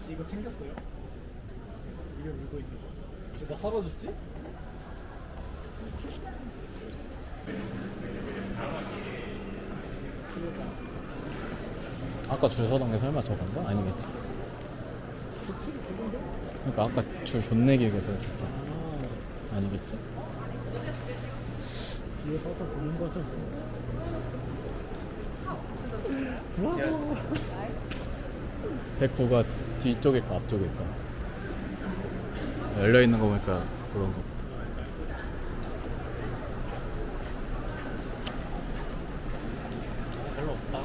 혹시 이거 챙겼어요? 이거 물고 있는 거. 나 사라졌지? 싫다. 아까 줄 서던 게 설마 저건가? 아니겠지. 그치? 그건데? 그러니까 아까 줄 존내 길게 서 진짜. 아, 아니겠지? 뒤에 서서 보는 거죠. 와. 109가 뒤쪽일까 앞쪽일까? 열려 있는 거 보니까 그런 거. 별로 없다.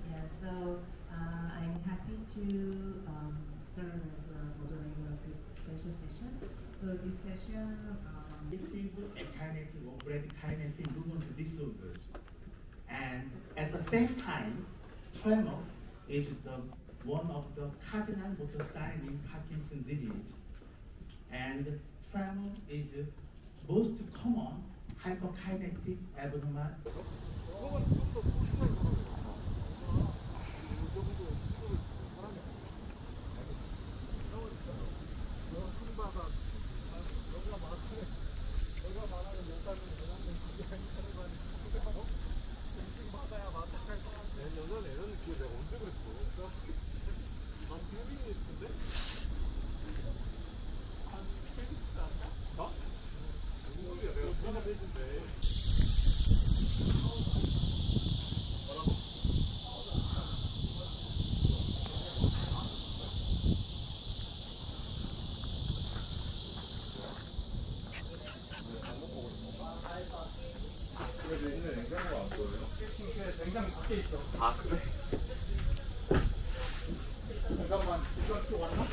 Yeah, so I'm happy to serve as a moderator of this special session. So this session, Predictive and kinetic or bradykinetic movement disorders. And at the same time, tremor is one of the cardinal motor signs in Parkinson's disease. And tremor is most common hyperkinetic abnormal.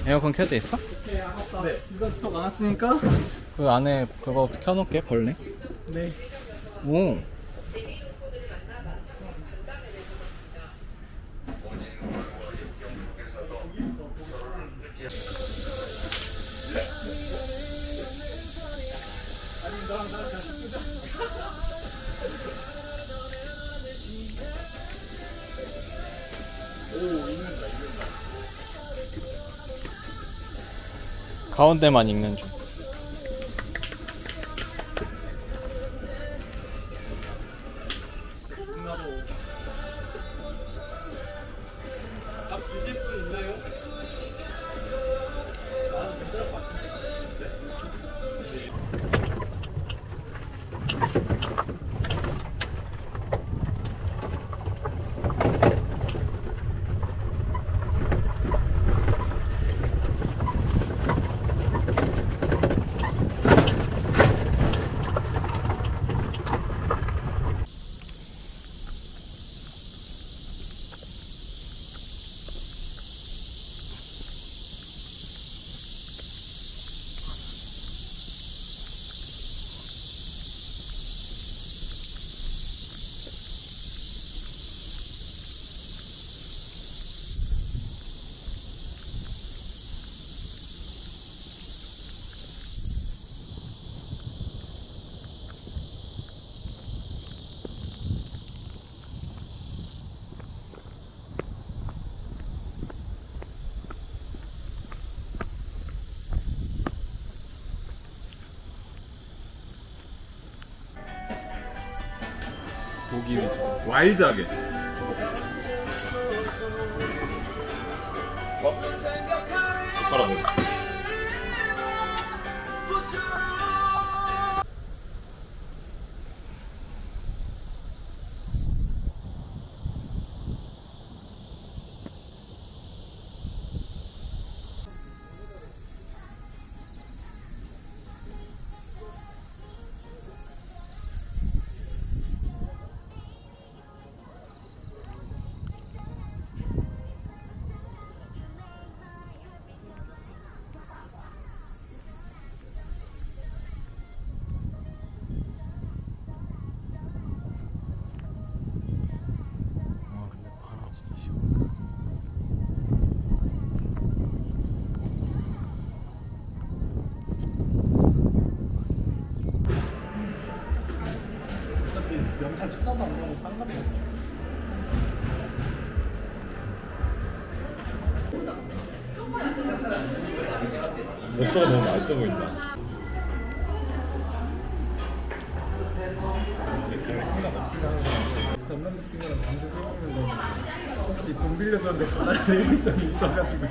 에어컨 켜져 있어? 네. 이거 톡 안 왔으니까? 그 안에 그거 켜놓을게. 벌레. 네. 오. 가운데만 읽는 중. 나도 딱 드실 분 있나요? 나는 괜찮을 것 같은데. 고기 위주. 와일드하게. 젓가락 먹 하나도 안 먹으면 상관이 없어. 목소리가 너무 맛있어 보인다. 상관없이 사는 사람. 전 남자친구랑 밤새 술 먹는 거 혹시 돈 빌려줬는데 받아야 될 일이 있어가지고